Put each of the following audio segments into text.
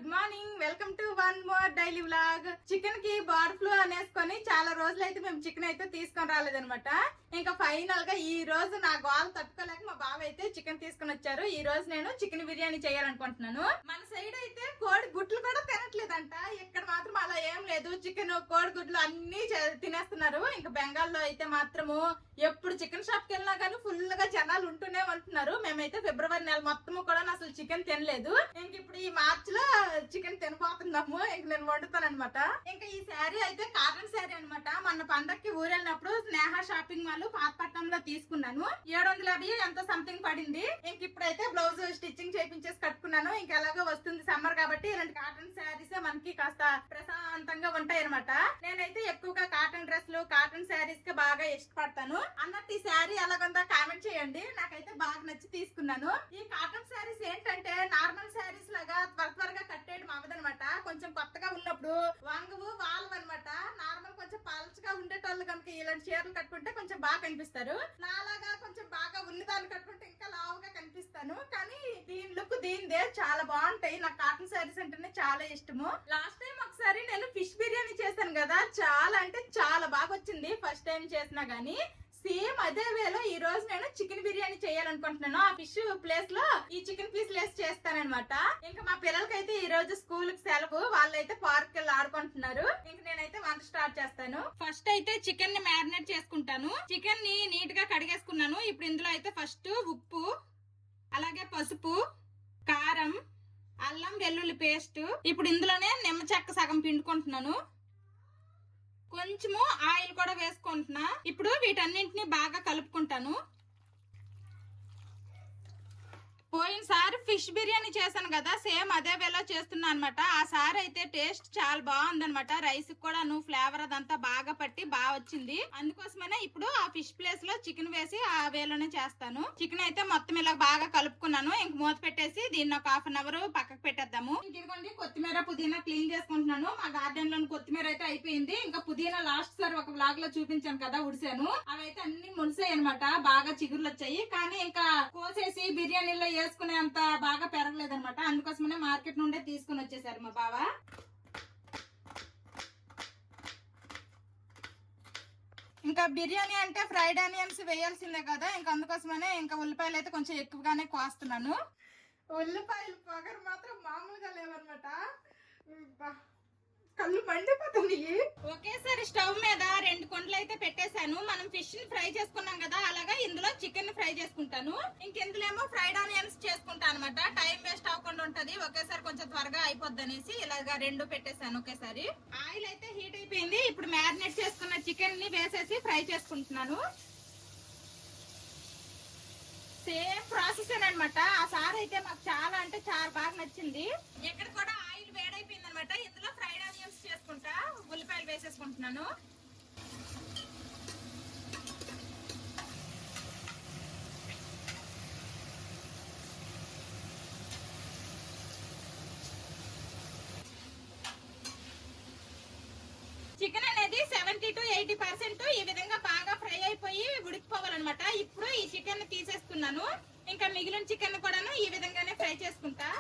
Good morning, welcome to one more daily vlog. Chicken కి bird flu అనేసుకొని చాలా రోజులు అయితే మేము చికెన్ అయితే తీసుకొని రాలేదనమాట. ఇంకా ఫైనల్ గా ఈ రోజు నా గోల తట్టుకోలేక మా బావ అయితే చికెన్ తీసుకొని వచ్చారు. ఈ రోజు నేను చికెన్ బిర్యానీ చేయాలనుకుంటున్నాను. మన సైడ్ అయితే కోడి గుడ్లు కూడా తినట్లేదంట, ఇక్కడ మాత్రం అలా ఏం లేదు. చికెన్ కోడి గుడ్లు అన్ని తినేస్తున్నారు. ఇంకా బెంగాల్లో అయితే మాత్రము ఎప్పుడు చికెన్ షాప్ కి వెళ్ళినా కానీ ఫుల్ గా జనాలు ఉంటూనే ఉంటున్నారు. మేమైతే ఫిబ్రవరి నెల మొత్తము కూడా అసలు చికెన్ తినలేదు. ఇంక ఇప్పుడు ఈ మార్చ్ లో చికెన్ తినబోతున్నాము. ఇంక నేను వండుతాను అనమాట. ఇంకా ఈ శారీ అయితే కాటన్ శారీ అనమాట. మన పండక్కి ఊరెళ్ళినప్పుడు స్నేహ షాపింగ్ మాల్ పాతపట్నంలో తీసుకున్నాను. 750 ఎంతో సంథింగ్ పడింది. ఇంక ఇప్పుడైతే బ్లౌజ్ స్టిచ్చింగ్ చేయించేసి కట్టుకున్నాను. ఇంక ఎలాగో వస్తుంది సమ్మర్ కాబట్టి ఇలాంటి కాటన్ శారీస్ మనకి కాస్త ప్రశాంతంగా ఉంటాయి అనమాట. నేనైతే ఎక్కువగా కాటన్ డ్రెస్లు కాటన్ శారీస్ కి బాగా ఇష్టపడతాను. అన్నట్టు ఈ శారీ ఎలాగుందో కామెంట్ చేయండి. నాకైతే బాగా నచ్చి తీసుకున్నాను. ఈ కాటన్ శారీస్ ఏంటంటే నార్మల్ శారీస్ లాగా త్వరగా కట్టేయడం అవ్వదనమాట. కొంచెం కొత్తగా ఉన్నప్పుడు వంగవు వాళ్ళవు అనమాట. నార్మల్ కొంచెం పల్చగా ఉండేటోళ్ళు కనుక ఇలాంటి చీరలు కట్టుకుంటే కొంచెం బాగా కనిపిస్తారు. నాలాగా కొంచెం బాగా ఉన్నదాన్ని కట్టుకుంటే ఇంకా లావుగా కనిపిస్తాను. కానీ దీని లుక్ దీనిదే చాలా బాగుంటాయి. నాకు కాటన్ శారీస్ అంటేనే చాలా ఇష్టము. లాస్ట్ టైం ఒకసారి నేను ఫిష్ బిర్యానీ చేశాను కదా, చాలా అంటే చాలా బాగా వచ్చింది. ఫస్ట్ టైం చేసినా గానీ సేమ్ అదే వేలో ఈ రోజు నేను చికెన్ బిర్యానీ చేయాలనుకుంటున్నాను. ఆ ఫిష్ ప్లేస్ లో ఈ చికెన్ పీస్ లేసి చేస్తానన్నమాట. ఇంకా మా పిల్లలకైతే ఈ రోజు స్కూల్ కి సెలవు. వాళ్ళైతే పార్క్ వెళ్ళి ఆడుకుంటున్నారు. ఇంక నేనైతే వంట స్టార్ట్ చేస్తాను. ఫస్ట్ అయితే చికెన్ ని మ్యారినేట్ చేసుకుంటాను. చికెన్ ని నీట్ గా కడిగేసుకున్నాను. ఇప్పుడు ఇందులో అయితే ఫస్ట్ ఉప్పు, అలాగే పసుపు, కారం, అల్లం వెల్లుల్లి పేస్ట్. ఇప్పుడు ఇందులోనే నిమ్మ చెక్క సగం పిండుకుంటున్నాను. కొంచెము ఆయిల్ కూడా వేసుకుంటున్నా. ఇప్పుడు వీటన్నింటినీ బాగా కలుపుకుంటాను. పోయినసారి ఫిష్ బిర్యానీ చేశాను కదా, సేమ్ అదే వేలో చేస్తున్నా అనమాట. ఆ సారి అయితే టేస్ట్ చాలా బాగుంది అనమాట. రైస్ కూడా ఫ్లేవర్ అదంతా బాగా పట్టి బాగా వచ్చింది. అందుకోసమనే ఇప్పుడు ఆ ఫిష్ ప్లేస్ లో చికెన్ వేసి ఆ వేలోనే చేస్తాను. చికెన్ అయితే మొత్తం ఇలా బాగా కలుపుకున్నాను. ఇంక మూత పెట్టేసి దీన్ని ఒక హాఫ్ అన్ అవర్ పక్కకు పెట్టేద్దాము. ఇదిగోండి కొత్తిమీర పుదీనా క్లీన్ చేసుకుంటున్నాను. మా గార్డెన్ లోని కొత్తిమీర అయితే అయిపోయింది. ఇంకా పుదీనా లాస్ట్ సారి ఒక వ్లాగ్ లో చూపించాను కదా, ఉడిసాను. అవైతే అన్ని ముడిసాయి అనమాట. బాగా చిగుర్లు వచ్చాయి. కానీ ఇంకా కోసేసి బిర్యానీలో వేసుకునే అంత బాగా పెరగలేదన్నమాట. అందుకోసమనే మార్కెట్ నుండే తీసుకుని వచ్చేసారు మా బావ. ఇంకా బిర్యానీ అంటే ఫ్రైడ్ ఆనియన్స్ వేయాల్సిందే కదా, ఇంకా అందుకోసమనే ఇంకా ఉల్లిపాయలు అయితే కొంచెం ఎక్కువగానే కోస్తున్నాను. ఉల్లిపాయలు పొగరు మాత్రం మామూలుగా లేవన్నమాట. కళ్ళు మండిపోతున్నాయి. ఒకేసారి స్టవ్ మీద 2 కొండలు అయితే పెట్టేశాను. మనం ఫిష్ ని ఫ్రై చేసుకున్నాం కదా, అలాగా ఇందులో చికెన్ ని ఫ్రై చేసుకుంటాను. ఇందులో ఏమో ఫ్రైడ్ ఆనియన్స్ చేసుకుంటాను అనమాట. టైం వేస్ట్ అవ్వకుండా ఉంటది. ఒకేసారి కొంచెం త్వరగా అయిపోద్ది అనేసి ఇలాగా 2 పెట్టేశాను ఒకేసారి. ఆయిల్ అయితే హీట్ అయిపోయింది. ఇప్పుడు మ్యారినేట్ చేసుకున్న చికెన్ ని వేసేసి ఫ్రై చేసుకుంటున్నాను. సేమ్ ప్రాసెస్ అనమాట. ఆ సార్ అయితే మాకు చాలా అంటే చాలా బాగా నచ్చింది. ఇక్కడ కూడా ఆయిల్ వేడైపోయింది అనమాట. ఇందులో ఫ్రైడ్ ఆనియన్స్ చేసుకుంటా ఉల్లిపాయలు వేసేసుకుంటున్నాను. చికెన్ అనేది 70 to 80% ఈ విధంగా బాగా ఫ్రై అయిపోయి ఉడికిపోవాలన్నమాట. ఇప్పుడు ఈ చికెన్ తీసేసుకున్నాను. ఇంకా మిగిలిన చికెన్ కూడాను ఈ విధంగానే ఫ్రై చేసుకుంటా.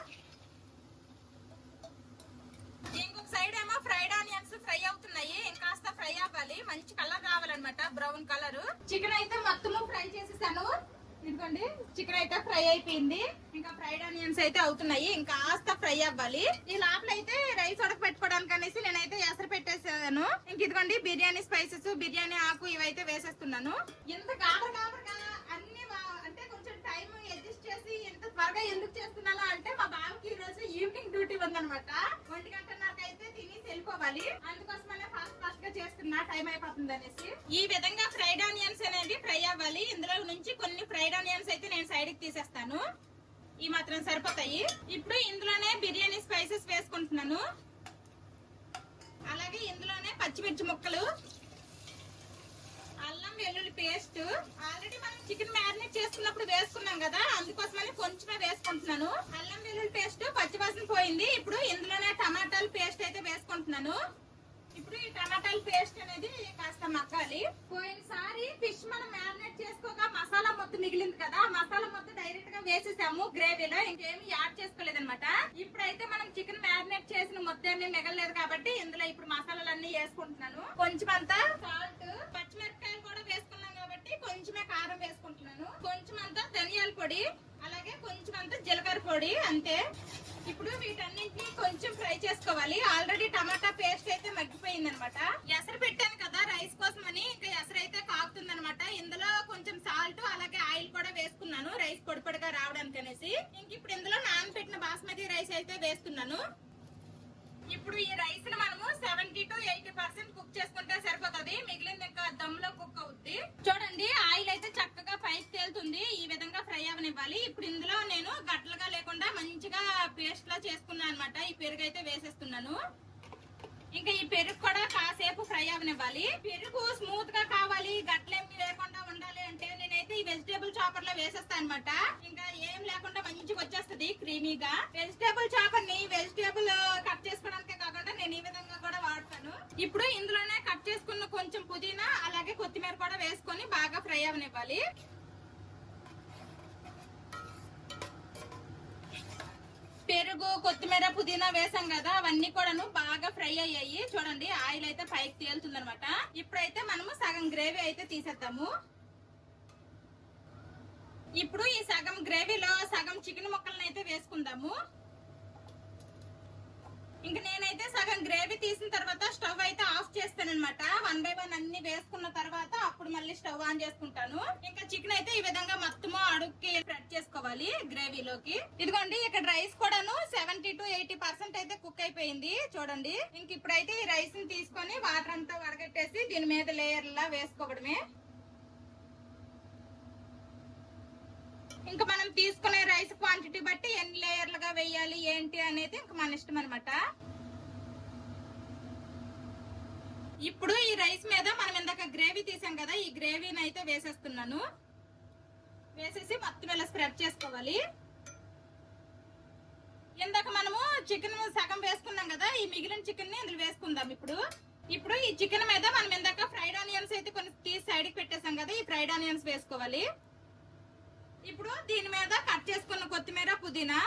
ఇంకొక సైడ్ ఏమో ఫ్రైడ్ ఆనియన్స్ ఫ్రై అవుతున్నాయి. ఇంకాస్త ఫ్రై అవ్వాలి, మంచి కలర్ రావాలన్నమాట, బ్రౌన్ కలర్. చికెన్ అయితే మొత్తము ఫ్రై చేసేసాను. ఇదిగోండి చికెన్ అయితే ఫ్రై అయిపోయింది. ఇంకా ఫ్రైడ్ ఆనియన్స్ అయితే అవుతున్నాయి, ఇంకా కాస్త ఫ్రై అవ్వాలి. ఈ లోపల అయితే రైస్ ఉడక పెట్టుకోవడానికి అనేసి నేనైతే ఎసరు పెట్టేసాను. ఇంక ఇదిగోండి బిర్యానీ స్పైసెస్, బిర్యానీ ఆకు ఇవైతే వేసేస్తున్నాను. ఇంత గాబరగా అన్ని అంటే కొంచెం టైం అడ్జస్ట్ చేసి ఇంత త్వరగా ఎందుకు చేస్తున్నాను అంటే మా బాబుకి ఈ రోజు ఈవినింగ్ డ్యూటీ ఉందన్నమాట. 1:30 అయితే తినేసి వెళ్ళిపోవాలి. అందుకోసమనే ఫాస్ట్ గా చేస్తున్నా, టైం అయిపోతుంది అనేసి. ఈ విధంగా ఫ్రైడ్ ఆనియన్స్ అనేది ఫ్రై అవ్వాలి. ఇందులో నుంచి కొన్ని ఫ్రైడ్ ఆనియన్స్ అయితే నేను సైడ్ కి తీసేస్తాను. ఈ మాత్రం సరిపోతాయి. ఇప్పుడు ఇందులోనే బిర్యానీ స్పైసెస్ వేసుకుంటున్నాను. అలాగే ఇందులోనే పచ్చిమిర్చి ముక్కలు, అల్లం వెల్లుల్లి పేస్ట్. ఆల్రెడీ మనం చికెన్ మ్యారినేట్ చేసుకున్నప్పుడు వేసుకున్నాం కదా, అందుకోసమని కొంచెమే వేసుకుంటున్నాను. అల్లం వెల్లుల్లి పేస్ట్ పచ్చివాసన పోయింది. ఇప్పుడు ఇందులోనే టమాటాల పేస్ట్ అయితే వేసుకుంటున్నాను. ఇప్పుడు ఈ టమాటాల పేస్ట్ అనేది కాస్త మగ్గాలి. పోయినసారి ఫిష్ మనం మ్యారినేట్ చేసుకోగా మసాలా మొత్తం మిగిలింది కదా, మసాలా మొత్తం డైరెక్ట్ గా వేసేసాము గ్రేవీలో, ఇంకేమి యాడ్ చేసుకోలేదన్నమాట. ఇప్పుడైతే మనం చికెన్ మ్యారినేట్ అన్ని మిగలలేదు కాబట్టి ఇందులో ఇప్పుడు మసాలాలన్నీ వేసుకుంటున్నాను. కొంచెం అంతా సాల్ట్, పచ్చిమిరపకాయలు కూడా వేసుకున్నాం కాబట్టి కొంచెమే కారం వేసుకుంటున్నాను. కొంచెం అంతా ధనియాల పొడి, అలాగే కొంచెం అంతా జీలకర్ర పొడి, అంతే. ఇప్పుడు వీటన్నింటినీ కొంచెం ఫ్రై చేసుకోవాలి. ఆల్రెడీ టమాటా పేస్ట్ అయితే మగ్గిపోయింది అనమాట. ఎసరు పెట్టాను కదా రైస్ కోసం అని, ఇంకా ఎసరు అయితే కాగుతుంది అనమాట. ఇందులో కొంచెం సాల్ట్ అలాగే ఆయిల్ కూడా వేసుకున్నాను రైస్ పొడి పొడిగా రావడానికి అనేసి. ఇంక ఇప్పుడు ఇందులో నానబెట్టిన బాస్మతి రైస్ అయితే వేస్తున్నాను. ఇప్పుడు ఈ రైస్ ని మనము 70 to 80% కుక్ చేసుకుంటే సరిపోతుంది. మిగిలింది ఇంకా దమ్లో కుక్ అవుద్ది. చూడండి ఆయిల్ అయితే చక్కగా పైకి తేలుతుంది. ఈ విధంగా ఫ్రై అవనివ్వాలి. ఇప్పుడు ఇందులో నేను గట్లగా లేకుండా మంచిగా పేస్ట్ లా చేసుకున్నాను అనమాట. ఈ పెరుగు అయితే వేసేస్తున్నాను. ఇంకా ఈ పెరుగు కూడా కాసేపు ఫ్రై అవనివ్వాలి. పెరుగు స్మూత్ గా కావాలి, గట్లేమి లేకుండా ఉండాలి అంటే నేనైతే ఈ వెజిటేబుల్ చాపర్ లో వేసేస్తాను అనమాట. ఇంకా ఏం లేకుండా మంచిగా వచ్చేస్తుంది క్రీమీగా. వెజిటేబుల్ చాపర్ ని వెజిటేబుల్ కట్ చేసుకోవడానికే కాకుండా నేను ఈ విధంగా కూడా వాడతాను. ఇప్పుడు ఇందులోనే కట్ చేసుకున్న కొంచెం పుదీనా అలాగే కొత్తిమీర కూడా వేసుకొని బాగా ఫ్రై అవనివ్వాలి. పెరుగు, కొత్తిమీర, పుదీనా వేసాం కదా, అవన్నీ కూడాను బాగా ఫ్రై అయ్యాయి. చూడండి ఆయిల్ అయితే పైకి తేలుతుంది అనమాట. ఇప్పుడైతే మనము సగం గ్రేవీ అయితే తీసేద్దాము. ఇప్పుడు ఈ సగం గ్రేవీలో సగం చికెన్ ముక్కలను అయితే వేసుకుందాము. ఇంక నేనైతే సగం గ్రేవీ తీసిన తర్వాత స్టవ్ అయితే ఆఫ్ చేస్తాను అనమాట. 1 by 1 అన్ని వేసుకున్న తర్వాత అప్పుడు మళ్ళీ స్టవ్ ఆన్ చేసుకుంటాను. ఇంకా చికెన్ అయితే ఈ విధంగా మొత్తము అడుగుకి స్ప్రెడ్ చేసుకోవాలి గ్రేవీలోకి. ఇదిగోండి ఇక్కడ రైస్ కూడాను 70 to 80% అయితే కుక్ అయిపోయింది. చూడండి ఇంక ఇప్పుడైతే ఈ రైస్ ని తీసుకొని వాటర్ అంతా వడగట్టేసి దీని మీద లేయర్ లా వేసుకోవడమే. ఇంకా మనం తీసుకునే రైస్ క్వాంటిటీ బట్టి ఎన్ని లేయర్లుగా వేయాలి ఏంటి అనేది ఇంకా మన ఇష్టం అనమాట. ఇప్పుడు ఈ రైస్ మీద మనం ఇందాక గ్రేవీ తీసాం కదా, ఈ గ్రేవీని అయితే వేసేస్తున్నాను. వేసేసి మొత్తం ఇలా స్ప్రెడ్ చేసుకోవాలి. ఇందాక మనము చికెన్ సగం వేసుకున్నాం కదా, ఈ మిగిలిన చికెన్ ని ఇందులో వేసుకుందాం. ఇప్పుడు ఈ చికెన్ మీద మనం ఇందాక ఫ్రైడ్ ఆనియన్స్ అయితే కొన్ని తీసి సైడ్ కి పెట్టేసాం కదా, ఈ ఫ్రైడ్ ఆనియన్స్ వేసుకోవాలి. ఇప్పుడు దీని మీద కట్ చేసుకున్న కొత్తిమీర, పుదీనా.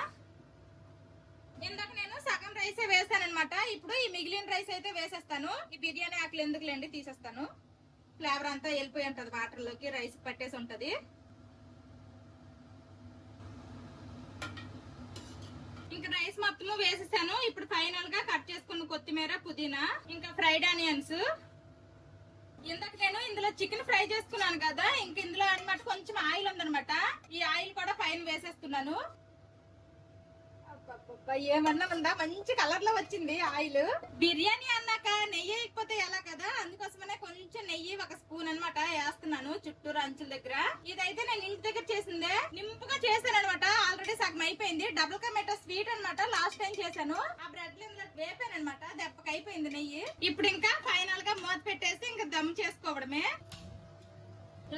ఇందాక నేను సగం రైసే వేసాను అనమాట. ఇప్పుడు ఈ మిగిలిన రైస్ అయితే వేసేస్తాను. ఈ బిర్యానీ ఆకులు ఎందుకులేండి, తీసేస్తాను. ఫ్లేవర్ అంతా వెళ్ళిపోయి ఉంటది వాటర్ లోకి, రైస్ పట్టేసి ఉంటది. ఇంకా రైస్ మొత్తము వేసేసాను. ఇప్పుడు ఫైనల్ గా కట్ చేసుకున్న కొత్తిమీర, పుదీనా, ఇంకా ఫ్రైడ్ ఆనియన్స్. ఇందాక నేను ఇందులో చికెన్ ఫ్రై చేసుకున్నాను కదా, ఇంక ఇందులో అన్నమాట కొంచెం ఆయిల్ ఉందనమాట. ఈ ఆయిల్ కూడా పైన వేసేస్తున్నాను. ఏమన్నా ఉందా, మంచి కలర్ లో వచ్చింది ఆయిల్. బిర్యానీ అన్నాక నెయ్యి వేయకపోతే ఎలా కదా, అందుకోసమనే కొంచెం నెయ్యి 1 స్పూన్ అనమాట వేస్తున్నాను చుట్టూరు అంచుల దగ్గర. ఇదైతే నేను ఇంటి దగ్గర చేసిందే, నింపుగా చేశాను అనమాట. ఆల్రెడీ సగం అయిపోయింది. డబుల్ కా మెటో స్వీట్ అనమాట. లాస్ట్ టైం చేశాను. ఆ బ్రెడ్ ఇందులో వేపాను అనమాట, దెబ్బకి అయిపోయింది నెయ్యి. ఇప్పుడు ఇంకా ఫైనల్ గా మూత పెట్టేసి ఇంకా దమ్ చేసుకోవడమే.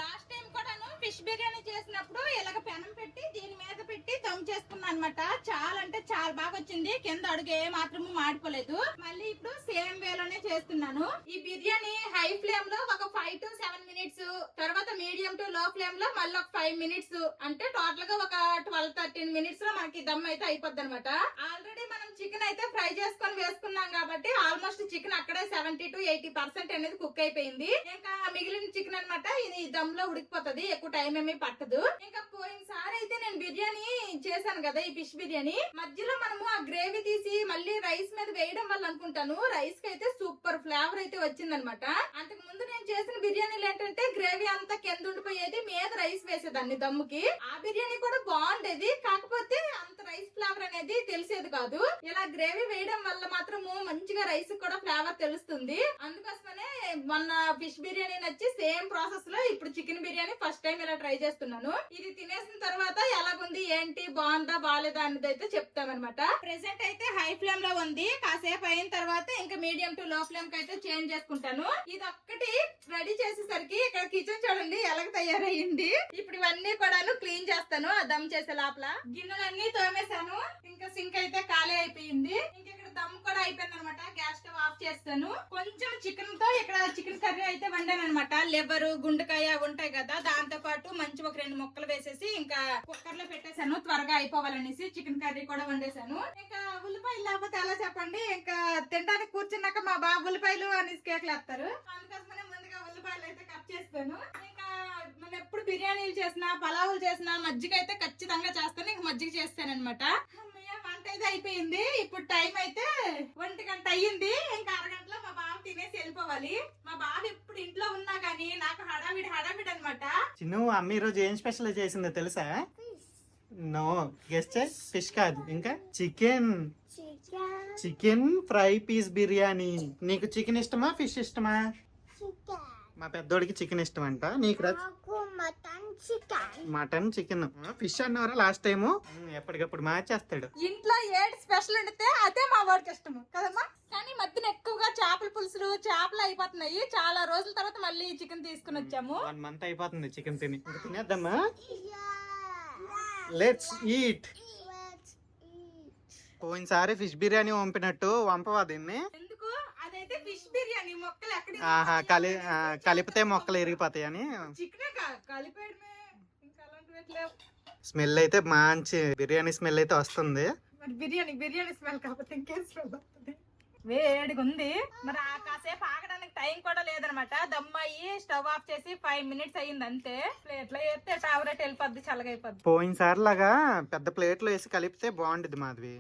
లాస్ట్ టైం కూడాను ఫిష్ బిర్యానీ చేసినప్పుడు ఇలాగ పెనం పెట్టి దీని మీద పెట్టి దమ్ చేసుకున్నాను అనమాట. చాలా అంటే చాలా బాగా వచ్చింది. కింద అడుగు ఏ మాత్రము మాడిపోలేదు. మళ్ళీ ఇప్పుడు సేమ్ వేలోనే చేస్తున్నాను. ఈ బిర్యానీ హై ఫ్లేమ్ లో ఒక 5 to 7 minutes, తర్వాత మీడియం టు లో ఫ్లేమ్ లో మళ్ళీ ఒక 5 minutes, అంటే టోటల్ గా ఒక 12-13 minutes లో మనకి దమ్ అయితే అయిపోద్ది అనమాట. ఆల్రెడీ మనం చికెన్ అయితే ఫ్రై చేసుకొని వేసుకున్నాం కాబట్టి ఆల్మోస్ట్ చికెన్ అక్కడే 70 to 80% అనేది కుక్ అయిపోయింది. ఇంకా మిగిలిన చికెన్ అనమాట ఇది దమ్ లో ఉడికిపోతుంది, ఎక్కువ టైం ఏమీ పట్టదు. ఇంకా పోయినసారి అయితే నేను బిర్యానీ చేశాను కదా, ఈ ఫిష్ బిర్యానీ మధ్యలో మనము ఆ గ్రేవీ తీసి మళ్ళీ రైస్ మీద వేయడం వల్ల అనుకుంటాను రైస్ కి అయితే సూపర్ ఫ్లేవర్ అయితే వచ్చింది అనమాట. అంతకు ముందు నేను చేసిన బిర్యానీలు ఏంటంటే గ్రేవీ అంతా కింద ఉండిపోయేది, మీద రైస్ వేసేదాన్ని దమ్ముకి. ఆ బిర్యానీ కూడా బాగుండేది, కాకపోతే అంత రైస్ ఫ్లేవర్ అనేది తెలిసేది కాదు. ఇలా గ్రేవీ వేయడం వల్ల మాత్రము మంచిగా రైస్ కూడా ఫ్లేవర్ తెలుస్తుంది. అందుకోసమనే మొన్న ఫిష్ బిర్యానీ నచ్చి సేమ్ ప్రాసెస్ లో ఇప్పుడు చికెన్ బిర్యానీ ఫస్ట్ టైం ఇలా ట్రై చేస్తున్నాను. ఇది తినేసిన తర్వాత ఎలాగుంది ఏంటి, బాగుందా బాగాలేదా అనేది అయితే చెప్తామన్నమాట. ప్రెసెంట్ అయితే హై ఫ్లేమ్ లో ఉంది. కాసేపు అయిన తర్వాత ఇంకా మీడియం టు లో ఫ్లేమ్ కి అయితే చేంజ్ చేసుకుంటాను. ఇది ఒక్కటి రెడీ చేసేసరికి ఇక్కడ కిచెన్ చూడండి ఎలాగ తయారయ్యింది. ఇప్పుడు ఇవన్నీ కూడా క్లీన్ చేస్తాను. ఆ దమ్ చేసే లోపల గిన్నెలన్నీ తోమేశాను. ఇంకా సింక్ అయితే ఖాళీ అయిపోయింది. ఇంకా ఇక్కడ దమ్ కూడా అయిపోయింది అనమాట. గ్యాస్ స్టవ్ ఆఫ్ చేస్తాను. కొంచెం చికెన్ తో ఇక్కడ చికెన్ కర్రీ అయితే వండాను అనమాట. లివర్, గుండెకాయ ఉంటాయి కదా, దాంతో పాటు మంచి ఒక 2 ముక్కలు వేసేసి ఇంకా కుక్కర్ లో పెట్టేశాను త్వరగా అయిపోవాలనేసి. చికెన్ కర్రీ కూడా వండేశాను. ఇంకా ఉల్లిపాయలు లేకపోతే ఎలా చెప్పండి, ఇంకా తినడానికి కూర్చున్నాక మా బాబు ఉల్లిపాయలు అని కేకలు వేస్తారు. అందుకోసమనే ముందుగా ఉల్లిపాయలు అయితే కట్ చేస్తాను. ఇంకా మనం ఎప్పుడు బిర్యానీలు చేసినా పలావులు చేసినా మజ్జిగ అయితే ఖచ్చితంగా చేస్తాను. ఇంకా మజ్జిగ చేస్తానన్నమాట. వంట అయితే అయిపోయింది. ఇప్పుడు టైం అయితే 1 గంట అయ్యింది. ఇంకా అరగంటలో మా బాబు తినేసి వెళ్ళిపోవాలి. మా బాబు ఎప్పుడు ఇంట్లో ఉన్నా గానీ నాకు హడావిడి అనమాట. చిన్ను అమ్మ ఈరోజు ఏం స్పెషల్ చేసిందో తెలుసా? నో గెస్ట్ ఫిష్ కాదు, ఇంకా చికెన్ ఫ్రై పీస్ బిర్యానీ. నీకు చికెన్ ఇష్టమా ఫిష్ ఇష్టమా? మా పెద్దోడికి చికెన్ ఇష్టం అంట. నీకు మటన్ చికెన్ ఫిష్ అన్నవరా లాస్ట్ టైము. ఎప్పటికప్పుడు మార్చేస్తాడు. ఇంట్లో ఏడు స్పెషల్ వండితే అదే మా వాడికి ఇష్టము కదమ్మా. కానీ మధ్యన ఎక్కువగా చేపల పులుసులు చేపలు అయిపోతున్నాయి. చాలా రోజుల తర్వాత మళ్ళీ చికెన్ తీసుకుని వచ్చాము. 1 మంత్ అయిపోతుంది చికెన్ తిని. తినేద్దామా? Let's eat. పోయినసారి ఫిష్ బిర్యానీ వంపినట్టు వంపవా దీన్ని? ఎందుకు? అదైతే ఫిష్ బిర్యానీ మొక్కలు ఎక్కడ కలిపితే మొక్కలు ఇరిగిపోతాయి అని. చికెన్ కలిపేయడమే, ఇంకా అలాంటివి. స్మెల్ అయితే మంచి బిర్యానీ స్మెల్ అయితే వస్తుంది. మరి బిర్యానీ స్మెల్ కాకపోతే ఇంకేం స్మెల్ వస్తుంది? వేడిగా ఉంది. మరి కాసేపు ఆగడానికి టైం కూడా లేదనమాట. దమ్మాయి స్టవ్ ఆఫ్ చేసి 5 మినిట్స్ అయ్యింది అంతే. ప్లేట్లో వేస్తే టావరెట్ వెళ్ళిపోద్ది, చల్లగైపోద్ది. పోయినసారి లాగా పెద్ద ప్లేట్ లో వేసి కలిపితే బాగుండిద్ది మాధవి.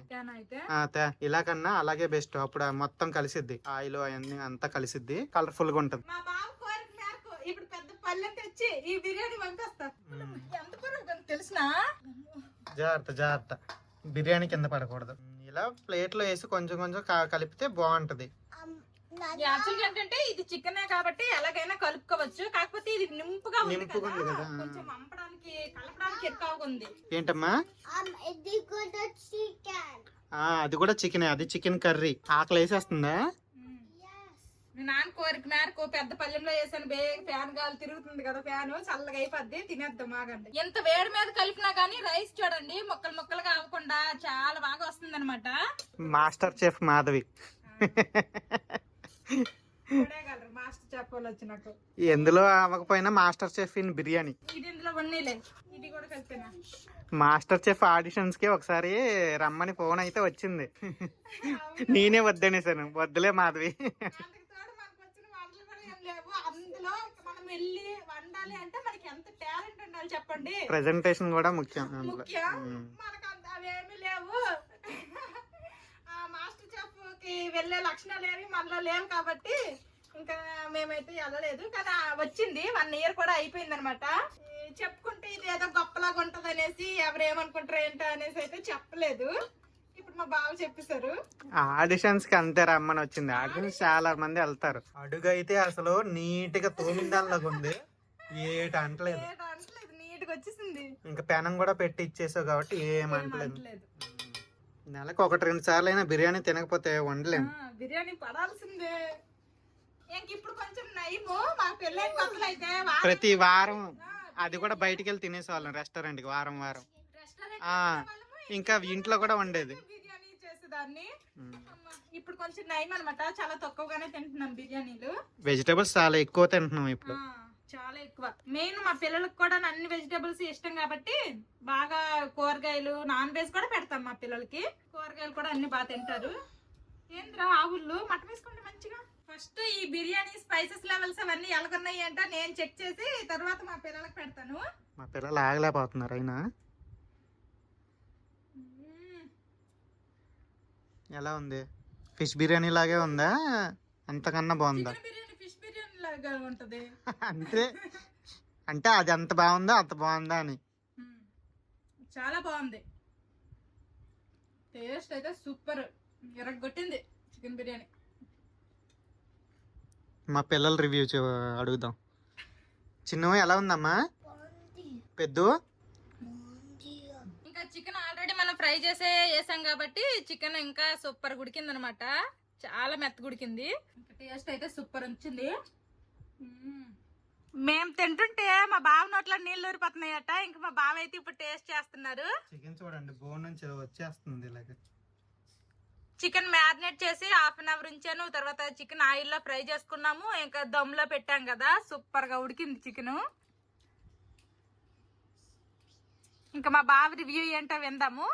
అయితే ఇలా కన్నా అలాగే బెస్ట్. అప్పుడు మొత్తం కలిసిద్ది, ఆయిల్ అవన్నీ అంతా కలిసిద్ది, కలర్ఫుల్ గా ఉంటది. మా బాబు కోరిక మేరకు ఇప్పుడు పెద్ద పళ్ళెం తెచ్చి ఈ బిర్యానీ పంపిస్తా. ఎంత కొరకు తెలిసినా? జాగ్రత్త బిర్యానీ కింద పడకూడదు. ఇలా ప్లేట్ లో వేసి కొంచెం కొంచెం కలిపితే బాగుంటది. యాక్చువల్గా ఏంటంటే ఇది చికెన్ కాబట్టి ఎలాగైనా కలుపుకోవచ్చు. కాకపోతే ఇది నింపుగా ఉంది కదా, కొంచెం వంపడానికి కలపడానికి ఎక్కువగా ఉంది. ఏంటమ్మా? అది కూడా చికెన్. అది చికెన్ కర్రీ. ఆకలి వేసేస్తుందా? మీ నాన్న కోరిక మేరకు పెద్ద పల్లెంలో వేసాను. ఫ్యాన్ గాలి తిరుగుతుంది కదా, ఫ్యాన్ చల్లగా అయిపోద్ది. తినేద్దాం ఆగండి. ఎంత వేడి మీద కలిపినా గానీ రైస్ చూడండి ముక్కలు ముక్కలుగా అవ్వకుండా చాలా బాగా వస్తుంది అనమాట. Master chef Madhavi. Master chef వాళ్ళు వచ్చినట్టు ఎందులో అవ్వకపోయినా మాస్టర్ చెఫ్ ఇన్ బిర్యానీ. ఇది ఇందులో ఉన్నీలే, ఇది కూడా కలిపినా. మాస్టర్ చెఫ్ ఆడిషన్స్ కి ఒకసారి రమ్మని ఫోన్ అయితే వచ్చింది. నేనే వద్దనేసాను. వద్దులే మాధవి. అందులో మనం వెళ్ళి వండాలి అంటే మనకి ఎంత టాలెంట్ ఉండాలి చెప్పండి. ప్రెజెంటేషన్ కూడా ముఖ్యం. మనకు అవేమీ లేవు. మాస్టర్ చెఫ్ కి వెళ్ళే లక్షణాలు ఏమి మనలో లేవు కాబట్టి ఇంకా మేమైతే వెళ్ళలేదు. కానీ వచ్చింది 1 ఇయర్ కూడా అయిపోయింది అనమాట. చెప్పుకుంటే ఇది ఏదో గొప్పలాగా ఉంటది అనేసి ఎవరు ఏమనుకుంటారు ఏంటో అనేసి అయితే చెప్పలేదు. ఇప్పుడు మా బావ చెప్పేశారు. ఆడిషన్స్ కి అంతే రమ్మని వచ్చింది. ఆడిషన్స్ చాలా మంది వెళ్తారు. అడుగు అయితే అసలు నీట్ గా తోమిందాల్లాగా ఉంది. ఏటంటలేదు, నీట్ గా వచ్చేసింది. ఇంకా పెనం కూడా పెట్టి ఇచ్చేసావు కాబట్టి ఏమంటలేదు. నెలకు 1-2 సార్లు అయినా బిర్యానీ తినకపోతే వండలేము. బిర్యానీ పడాల్సిందే. ఇప్పుడు కొంచెం నయము. మా పెళ్ళైన కొత్తలో అయితే ప్రతి వారం అది కూడా బయటికి వెళ్ళి తినేసేవాళ్ళం రెస్టారెంట్ కి. వారం ఇంకా ఇంట్లో కూడా వండేది. బిర్యానీ చేసేదాన్ని. ఇప్పుడు కొంచెం నయం అనమాట. చాలా తక్కువగానే తింటున్నాం బిర్యానీలు. వెజిటేబుల్స్ చాలా ఎక్కువ తింటున్నాం ఇప్పుడు, చాలా ఎక్కువ. మెయిన్ మా పిల్లలకు కూడా అన్ని వెజిటేబుల్స్ ఇష్టం కాబట్టి బాగా కూరగాయలు, నాన్ వెజ్ కూడా పెడతాం మా పిల్లలకి. కూరగాయలు కూడా అన్ని బాగా తింటారు. ఏంద్రా ఆవుళ్ళు మటన్ వేసుకోండి మంచిగా. ఫస్ట్ ఈ బిర్యానీ స్పైసెస్ లెవెల్స్ అవన్నీ ఎలాగున్నాయి అంటే నేను చెక్ చేసి తర్వాత మా పిల్లలకు పెడతాను. మా పిల్లలు ఆగలేకపోతున్నారు. అయినా ఎలా ఉంది? ఫిష్ బిర్యానీ లాగే ఉందా? అంతకన్నా బాగుందా? ఫిష్ బిర్యానీ లాగా ఉంటది అంతే. అంటే అది ఎంత బాగుందో అంత బాగుందా అని. చాలా బాగుంది. టేస్ట్ అయితే సూపర్. ఎరగొట్టింది చికెన్ బిర్యానీ. మా పిల్లల రివ్యూ అడుగుదాం. చిన్న ఎలా ఉందమ్మా? పెద్దు ఇంకా చికెన్ ఆల్రెడీ మనం ఫ్రై చేసే వేసాం కాబట్టి చికెన్ ఇంకా సూపర్ ఉడికింది అనమాట. చాలా మెత్తగా ఉడికింది. ఇంకా టేస్ట్ అయితే సూపర్ వచ్చింది. మేము తింటుంటే మా బావ నోట్లో నీళ్ళు ఊరిపోతున్నాయట. ఇంకా మా బావ అయితే ఇప్పుడు టేస్ట్ చేస్తున్నారు. చికెన్ చూడండి బోన్ నుంచి వచ్చేస్తుంది. ఇలాగ చికెన్ మ్యారినేట్ చేసి 1/2 అవర్ ఉంచాను. తర్వాత చికెన్ ఆయిల్లో ఫ్రై చేసుకున్నాము. ఇంకా దమ్లో పెట్టాం కదా, సూపర్ గా ఉడికింది చికెన్. ఇంకా మా బావ రివ్యూ ఏంటో విందాము.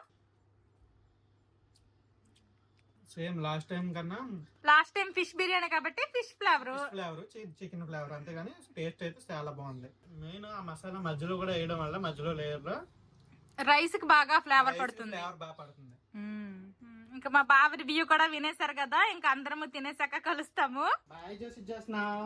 సేమ్ లాస్ట్ టైం కన్నా లాస్ట్ టైం ఫిష్ బిర్యానీ కాబట్టి fish flavour, flavour chicken flavour, అంతేగాని టేస్ట్ అయితే చాలా బాగుంది. మెయిన్ ఆ మసాలా మధ్యలో కూడా వేయడం వల్ల మధ్యలో లేయర్ లో రైస్ కి బాగా ఫ్లేవర్ పడుతుంది. ఫ్లేవర్ బాగా పడుతుంది. ఇంకా మా బావ రివ్యూ కూడా వినేశారు కదా, ఇంకా అందరము తినేసాక కలుస్తాము. బాయ్ చేసి చేస్తున్నావు.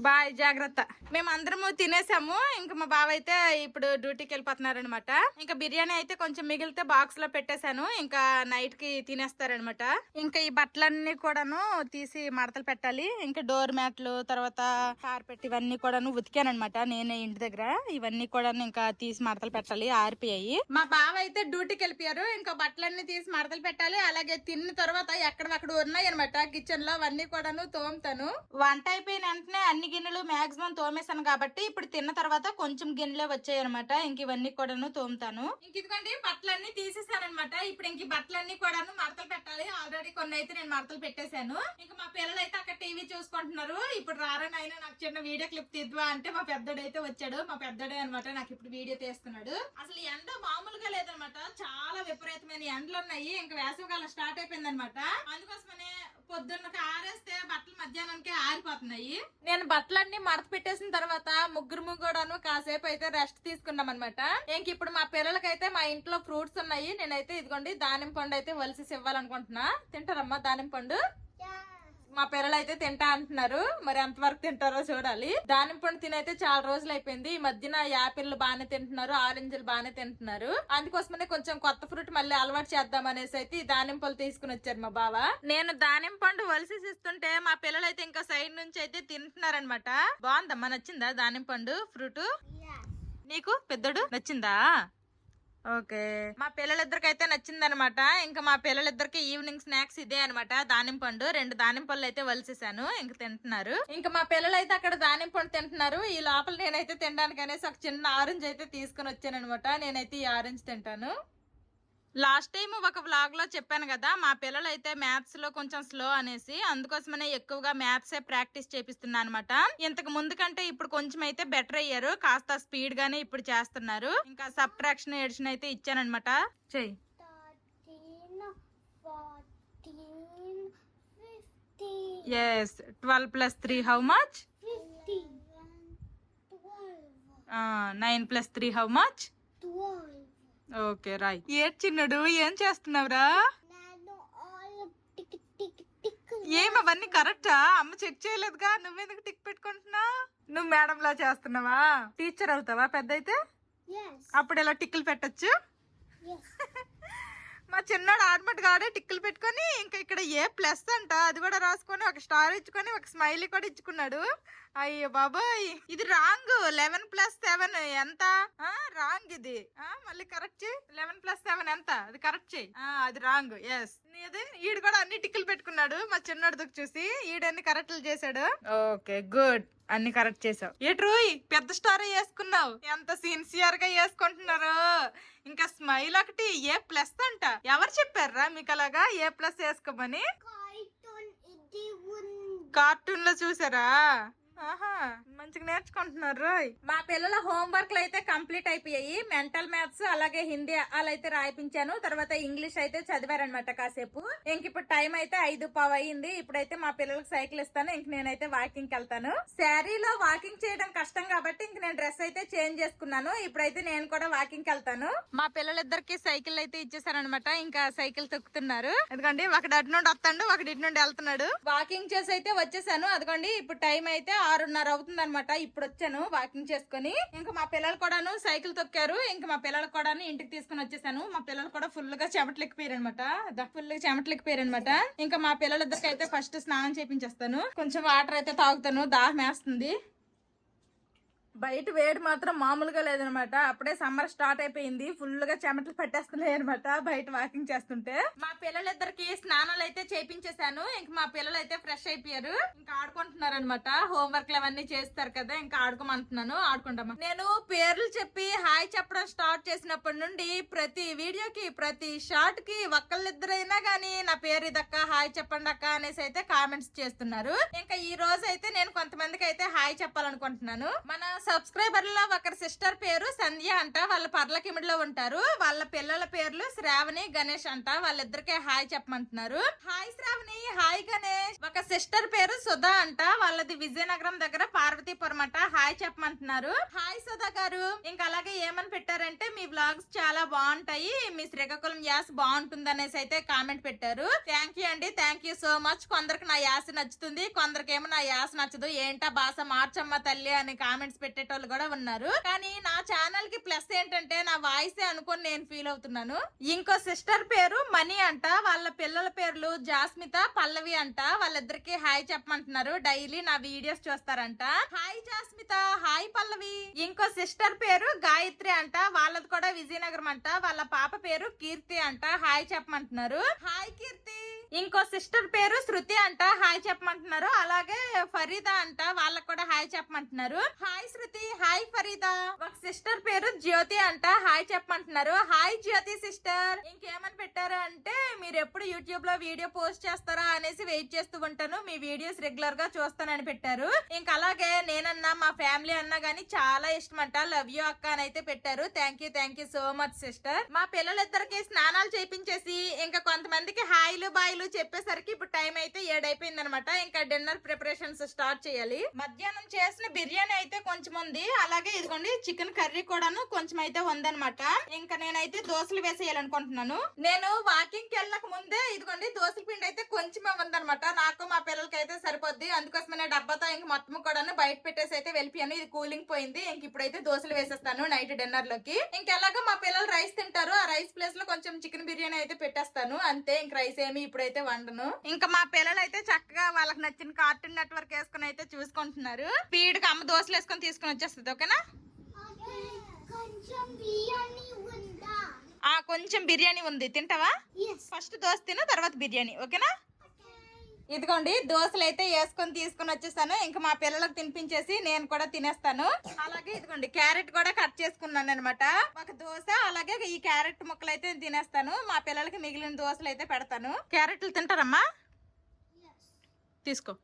బాయ్, జాగ్రత్త. మేము అందరము తినేసాము. ఇంకా మా బావ అయితే ఇప్పుడు డ్యూటీకి వెళ్ళిపోతున్నారు అనమాట. ఇంకా బిర్యానీ అయితే కొంచెం మిగిలితే బాక్స్ లో పెట్టేశాను, ఇంకా నైట్ కి తినేస్తారనమాట. ఇంకా ఈ బట్టలన్నీ కూడాను తీసి మడతలు పెట్టాలి. ఇంకా డోర్ మ్యాట్లు, తర్వాత కార్పెట్ ఇవన్నీ కూడాను ఉతికాను అనమాట నేనే ఇంటి దగ్గర. ఇవన్నీ కూడా ఇంకా తీసి మడతలు పెట్టాలి, ఆరిపోయాయి. మా బావ అయితే డ్యూటీకి వెళ్ళిపోయారు. ఇంకా బట్టలన్నీ తీసి మడతలు పెట్టాలి. అలాగే తిన్న తర్వాత ఎక్కడక్కడ ఉన్నాయి అనమాట కిచెన్ లో, అవన్నీ కూడాను తోముతాను. వంట అయిపోయిన వెంటనే అన్ని గిన్నెలు మాక్సిమం తోమేశాను కాబట్టి ఇప్పుడు తిన్న తర్వాత కొంచెం గిన్నెలే వచ్చాయి అనమాట. ఇంక ఇవన్నీ కూడాను తోముతాను. ఇంక ఇదిగోండి బట్టలన్నీ తీసేసాను అనమాట. ఇప్పుడు ఇంక బట్టలన్నీ కూడాను మడతలు పెట్టాలి. ఆల్రెడీ కొన్ని అయితే నేను మడతలు పెట్టేశాను. ఇంకా మా పిల్లలు అయితే అక్కడ టీవీ చూసుకుంటున్నారు. ఇప్పుడు రారని అయినా నాకు చిన్న వీడియో క్లిప్ తీద్వా అంటే మా పెద్దడైతే వచ్చాడు. మా పెద్దడే అనమాట నాకు ఇప్పుడు వీడియో తీస్తున్నాడు. అసలు ఎండ మామూలుగా లేదనమాట, చాలా విపరీతమైన ఎండలు ఉన్నాయి. ఇంకా వేసవికాలం స్టార్ట్ అయిపోయింది అనమాట. అందుకోసమనే పొద్దున్న ఆరేస్తే బట్టలు మధ్యాహ్నానికి ఆరిపోతున్నాయి. నేను బట్టలన్నీ మడత పెట్టేసిన తర్వాత ముగ్గురు కూడాను కాసేపు అయితే రెస్ట్ తీసుకున్నాం అనమాట. ఇంక ఇప్పుడు మా పిల్లలకైతే మా ఇంట్లో ఫ్రూట్స్ ఉన్నాయి. నేనైతే ఇదిగోండి దానిమ్మ పండు అయితే వలిసి ఇవ్వాలనుకుంటున్నా. తింటారమ్మా దానిమ్మ పండు? మా పిల్లలు అయితే తింటా అంటున్నారు, మరి ఎంతవరకు తింటారో చూడాలి. దానిమ్మ పండు తినైతే చాలా రోజులు అయిపోయింది. ఈ మధ్యన యాపిల్ బాగానే తింటున్నారు, ఆరెంజ్లు బాగానే తింటున్నారు. అందుకోసమనే కొంచెం కొత్త ఫ్రూట్ మళ్ళీ అలవాటు చేద్దాం అనేసి అయితే ఈ దానిమ్మ పళ్ళు తీసుకుని వచ్చారు మా బావ. నేను దానిమ్మ పండు వలిసి ఇస్తుంటే మా పిల్లలు అయితే ఇంకా సైడ్ నుంచి అయితే తింటున్నారనమాట. బాగుందమ్మా, నచ్చిందా దానిమ్మ పండు ఫ్రూట్? నీకు పెద్దడు నచ్చిందా? ఓకే, మా పిల్లలిద్దరికైతే నచ్చిందనమాట. ఇంకా మా పిల్లలిద్దరికి ఈవినింగ్ స్నాక్స్ ఇదే అనమాట, దానిమ్మ పండు. 2 దానిమ్మ పళ్ళు అయితే వలిసేసాను, ఇంక తింటున్నారు. ఇంకా మా పిల్లలు అయితే అక్కడ దానిమ్మ పండు తింటున్నారు. ఈ లోపల నేనైతే తినడానికి అనేసి ఒక చిన్న ఆరెంజ్ అయితే తీసుకుని వచ్చాను అనమాట. నేనైతే ఈ ఆరెంజ్ తింటాను. లాస్ట్ టైం ఒక వ్లాగ్ లో చెప్పాను కదా, మా పిల్లలు అయితే మ్యాథ్స్ లో కొంచెం స్లో అనేసి, అందుకోసమనే ఎక్కువగా మ్యాథ్స్ ప్రాక్టీస్ చేపిస్తున్నా అనమాట. ఇంతకు ముందు కంటే ఇప్పుడు కొంచెం అయితే బెటర్ అయ్యారు, కాస్త స్పీడ్ గానే ఇప్పుడు చేస్తున్నారు. ఇంకా సబ్ట్రాక్షన్ ఎడిషన్ అయితే ఇచ్చానమాట. చెయ్యి. 12 + 3 how much? 9 + 3 how much? 12. Okay right. చిన్నడు ఏం చేస్తున్నావురా? ఏమవన్నీ కరెక్టా? అమ్మ చెక్ చేయలేదుగా, నువ్వెందుకు టిక్ పెట్టుకుంటున్నా? నువ్వు మేడం లా చేస్తున్నావా? టీచర్ అవుతావా పెద్ద అయితే? అప్పుడు ఇలా టిక్కులు పెట్టచ్చు. మా చిన్నాడు ఆర్మట్ గాడే టిక్కులు పెట్టుకొని ఇంకా ఇక్కడ A+ అంట, అది కూడా రాసుకొని ఒక స్టార్ ఇచ్చుకొని ఒక స్మైలీ కూడా ఇచ్చుకున్నాడు. అయ్యో బాబాయ్, ఇది రాంగ్. 11 + 7 ఎంత? రాంగ్ ఇది. మళ్ళీ కరెక్ట్ చేయి. 11 + 7 ఎంత? అది కరెక్ట్ చేయి. అది రాంగ్. ఎస్, ఈడు కూడా అన్ని టిక్కులు పెట్టుకున్నాడు. మా చిన్నోడు చూసి ఈడన్ని కరెక్ట్లు చేశాడు. ఓకే గుడ్, అన్ని కరెక్ట్ చేసావు. ఏట్రోయ్ పెద్ద స్టార్ వేసుకున్నావు, ఎంత సిన్సియర్ గా వేసుకుంటున్నారు. ఇంకా స్మైల్ ఒకటి A+ అంట. ఎవరు చెప్పారా మీకు అలాగా A+ వేసుకోమని? కార్టూన్ లో చూసారా? మంచిగా నేర్చుకుంటున్నారు. మా పిల్లల హోంవర్క్లు అయితే కంప్లీట్ అయిపోయాయి. మెంటల్ మ్యాథ్స్ అలాగే హిందీ అలా అయితే రాయిపించాను. తర్వాత ఇంగ్లీష్ అయితే చదివారనమాట కాసేపు. ఇంక ఇప్పుడు టైం అయితే 5:15 అయింది. ఇప్పుడైతే మా పిల్లలకు సైకిల్ ఇస్తాను. ఇంక నేనైతే వాకింగ్ వెళ్తాను. శారీలో వాకింగ్ చేయడం కష్టం కాబట్టి ఇంక నేను డ్రెస్ అయితే చేంజ్ చేసుకున్నాను. ఇప్పుడైతే నేను కూడా వాకింగ్ వెళ్తాను. మా పిల్లలిద్దరికి సైకిల్ అయితే ఇచ్చేసారనమాట. ఇంకా సైకిల్ తొక్కుతున్నారు. ఎందుకంటే ఒకటి అటు నుండి వస్తాడు, ఒకటి ఇటు నుండి వెళ్తున్నాడు. వాకింగ్ చేసి అయితే వచ్చేసాను. అదిగోండి ఇప్పుడు టైం అయితే 6:30 అవుతుంది అనమాట. ఇప్పుడు వచ్చాను వాకింగ్ చేసుకుని. ఇంకా మా పిల్లలు కూడాను సైకిల్ తొక్కారు. ఇంకా మా పిల్లలు కూడా ఇంటికి తీసుకుని వచ్చేసాను. మా పిల్లలు కూడా ఫుల్ గా చెమటలెక్కిపోయారు అనమాట. ఇంకా మా పిల్లలిద్దరికి అయితే ఫస్ట్ స్నానం చేపించేస్తాను. కొంచెం వాటర్ అయితే తాగుతాను, దాహం వేస్తుంది. బయట వేడి మాత్రం మామూలుగా లేదనమాట. అప్పుడే సమ్మర్ స్టార్ట్ అయిపోయింది, ఫుల్ గా చెమటలు పట్టేస్తున్నాయి అనమాట బయట వాకింగ్ చేస్తుంటే. మా పిల్లలిద్దరికి స్నానాలు అయితే చేపించేశాను. ఇంక మా పిల్లలు అయితే ఫ్రెష్ అయిపోయారు, ఇంకా ఆడుకుంటున్నారు అనమాట. హోంవర్క్లు అవన్నీ చేస్తారు కదా, ఇంకా ఆడుకోమంటున్నాను. ఆడుకుంటామా. నేను పేర్లు చెప్పి హాయ్ చెప్పడం స్టార్ట్ చేసినప్పటి నుండి ప్రతి వీడియోకి ప్రతి షార్ట్ కి ఒక్కళ్ళిద్దరైనా గానీ నా పేరు ఇదక్క, హాయ్ చెప్పండి అక్క అనేసి అయితే కామెంట్స్ చేస్తున్నారు. ఇంకా ఈ రోజు అయితే నేను కొంతమందికి అయితే హాయ్ చెప్పాలనుకుంటున్నాను. మన సబ్స్క్రైబర్లో ఒకరి సిస్టర్ పేరు సంధ్య అంట, వాళ్ళ పర్లకిమిడిలో ఉంటారు. వాళ్ళ పిల్లల పేర్లు శ్రావణి గణేష్ అంట. వాళ్ళిద్దరికే హాయ్ చెప్పమంటున్నారు. Hi Shravani, hi Ganesh. ఒక సిస్టర్ పేరు సుధా అంట, వాళ్ళది విజయనగరం దగ్గర పార్వతీపురం అంట. హాయ్ చెప్పమంటున్నారు. హాయ్ సుధా గారు. ఇంకా అలాగే ఏమని పెట్టారంటే మీ వ్లాగ్స్ చాలా బాగుంటాయి, మీ శ్రీకాకుళం యాస బాగుంటుంది అనేసి అయితే కామెంట్ పెట్టారు. థ్యాంక్ యూ అండి, థ్యాంక్ యూ సో మచ్. కొందరికి నా యాస నచ్చుతుంది, కొందరికేమో నా యాస నచ్చదు. ఏంటా భాష మార్చమ్మ తల్లి అని కామెంట్స్ పెట్టేటోళ్ళు కూడా ఉన్నారు. కానీ నా ఛానల్ కి ప్లస్ ఏంటంటే నా వాయిస్ అనుకొని నేను ఫీల్ అవుతున్నాను. ఇంకో సిస్టర్ పేరు మణి అంట, వాళ్ళ పిల్లల పేర్లు జాస్మిత పల్లవి అంట. వాళ్ళిద్దరికి హాయ్ చెప్పమంటున్నారు. డైలీ నా వీడియోస్ చూస్తారంట. హాయ్ జాస్మిత, హాయ్ పల్లవి. ఇంకో సిస్టర్ పేరు గాయత్రి అంట, వాళ్ళది కూడా విజయనగరం అంట. వాళ్ళ పాప పేరు కీర్తి అంట. హాయ్ చెప్పమంటున్నారు. హాయ్ కీర్తి. ఇంకో సిస్టర్ పేరు శృతి అంట, హాయ్ చెప్పమంటున్నారు. అలాగే ఫరీదా అంట, వాళ్ళకు కూడా హాయ్ చెప్పమంటున్నారు. హాయ్ శృతి, హాయ్ ఫరీదా. ఒక సిస్టర్ పేరు జ్యోతి అంట, హాయ్ చెప్పమంటున్నారు. హాయ్ జ్యోతి సిస్టర్. ఇంకేమని పెట్టారు అంటే మీరు ఎప్పుడు యూట్యూబ్ లో వీడియో పోస్ట్ చేస్తారా అనేసి వెయిట్ చేస్తూ ఉంటాను, మీ వీడియోస్ రెగ్యులర్ గా చూస్తానని పెట్టారు. ఇంకా అలాగే నేనన్నా మా ఫ్యామిలీ అన్నా గానీ చాలా ఇష్టం అంట. లవ్ యూ అక్క అని అయితే పెట్టారు. Thank you so much sister. మా పిల్లలిద్దరికి స్నానాలు చేయించేసి ఇంకా కొంతమందికి హాయిలు బాయిలు చెప్పేసరికి ఇప్పుడు టైం అయితే 7 అయిపోయింది అనమాట. ఇంకా డిన్నర్ ప్రిపరేషన్స్ స్టార్ట్ చేయాలి. మధ్యాహ్నం చేసిన బిర్యానీ అయితే కొంచెం ఉంది, అలాగే ఇదిగోండి చికెన్ కర్రీ కూడాను కొంచెం అయితే ఉందన్నమాట. ఇంకా నేనైతే దోశలు వేసేయాలనుకుంటున్నాను. నేను వాకింగ్ కి వెళ్ళక ముందే ఇదిగోండి దోశల పిండి అయితే కొంచెమే ఉందన్నమాట. నాకు మా పిల్లలకి అయితే సరిపోద్ది. అందుకోసమే డబ్బాతో ఇంక మొత్తం కూడాను బయట పెట్టేసి అయితే వెళ్ళిపోయాను. ఇది కూలింగ్ పోయింది. ఇంక ఇప్పుడైతే దోశలు వేసేస్తాను నైట్ డిన్నర్ లోకి. ఇంకెలాగా మా పిల్లలు రైస్ తింటారు, ఆ రైస్ ప్లేస్ లో కొంచెం చికెన్ బిర్యానీ అయితే పెట్టేస్తాను అంతే. ఇంక రైస్ ఏమి ఇప్పుడైతే వండను. ఇంకా మా పిల్లలు అయితే చక్కగా వాళ్ళకి నచ్చిన కార్టూన్ నెట్వర్క్ వేసుకుని అయితే చూసుకుంటున్నారు. స్పీడ్ గా అమ్మ దోశలు వేసుకొని తీసుకుని వచ్చేస్తుంది. ఓకేనా? కొంచెం బిర్యానీ ఉంది, తింటావా? ఫస్ట్ దోశ తిను, తర్వాత బిర్యానీ. ఓకేనా? ఇదిగోండి దోశలు అయితే వేసుకొని తీసుకుని వచ్చేసాను. ఇంకా మా పిల్లలకు తినిపించేసి నేను కూడా తినేస్తాను. అలాగే ఇదిగోండి క్యారెట్ కూడా కట్ చేసుకున్నాను అనమాట. ఒక దోశ అలాగే ఈ క్యారెట్ ముక్కలు అయితే తినేస్తాను. మా పిల్లలకి మిగిలిన దోశలు అయితే పెడతాను. క్యారెట్లు తింటారమ్మా? తీసుకో.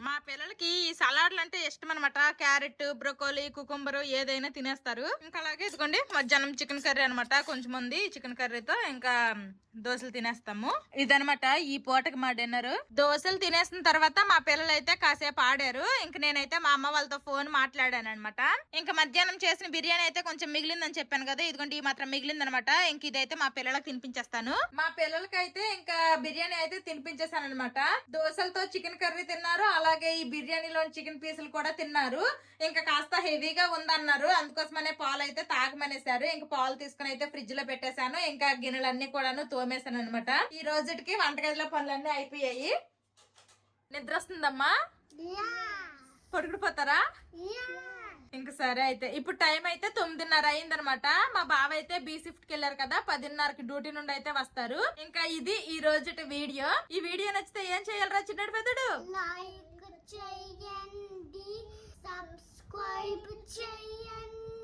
మా పిల్లలకి ఈ సలాడ్లు అంటే ఇష్టం అనమాట. క్యారెట్, బ్రొకోలీ, కుకుంబర్ ఏదైనా తినేస్తారు. ఇంకా అలాగే ఇదిగోండి మధ్యాహ్నం చికెన్ కర్రీ అనమాట. కొంచెం ఉంది చికెన్ కర్రీతో ఇంకా దోశలు తినేస్తాము. ఇదనమాట ఈ పూటకి మా డిన్నర్. దోశలు తినేసిన తర్వాత మా పిల్లలు అయితే కాసేపు ఆడారు. ఇంక నేనైతే మా అమ్మ వాళ్ళతో ఫోన్ మాట్లాడాను అనమాట. ఇంకా మధ్యాహ్నం చేసిన బిర్యానీ అయితే కొంచెం మిగిలిందని చెప్పాను కదా, ఇదిగోండి ఈ మాత్రం మిగిలిందనమాట. ఇంక ఇదైతే మా పిల్లలకు తినిపించేస్తాను. మా పిల్లలకి అయితే ఇంకా బిర్యానీ అయితే తినిపించేసాను అనమాట. దోశలతో చికెన్ కర్రీ తిన్నారు, అలాగే ఈ బిర్యానీలో చికెన్ పీసులు కూడా తిన్నారు. ఇంకా కాస్త హెవీగా ఉందన్నారు, అందుకోసమనే పాలు అయితే తాగమనేసారు. ఇంకా పాలు తీసుకుని అయితే ఫ్రిడ్జ్ లో పెట్టేశాను. ఇంకా గిన్నెలన్నీ కూడాను తోమేశాను అనమాట. ఈ రోజుకి వంటగదిలో పనులన్నీ అయిపోయాయి. నిద్ర వస్తుందమ్మా? పడుకుడిపోతారా? ఇంక సరే అయితే ఇప్పుడు టైం అయితే 9:30 అయిందనమాట. మా బావ అయితే బి షిఫ్ట్ కి వెళ్ళారు కదా, 10:30కి డ్యూటీ నుండి అయితే వస్తారు. ఇంకా ఇది ఈ రోజు వీడియో. ఈ వీడియో నచ్చితే ఏం చేయాలరా చిన్నడు పెద్దడు? లైక్ చేయండి, సబ్స్క్రైబ్ చేయండి.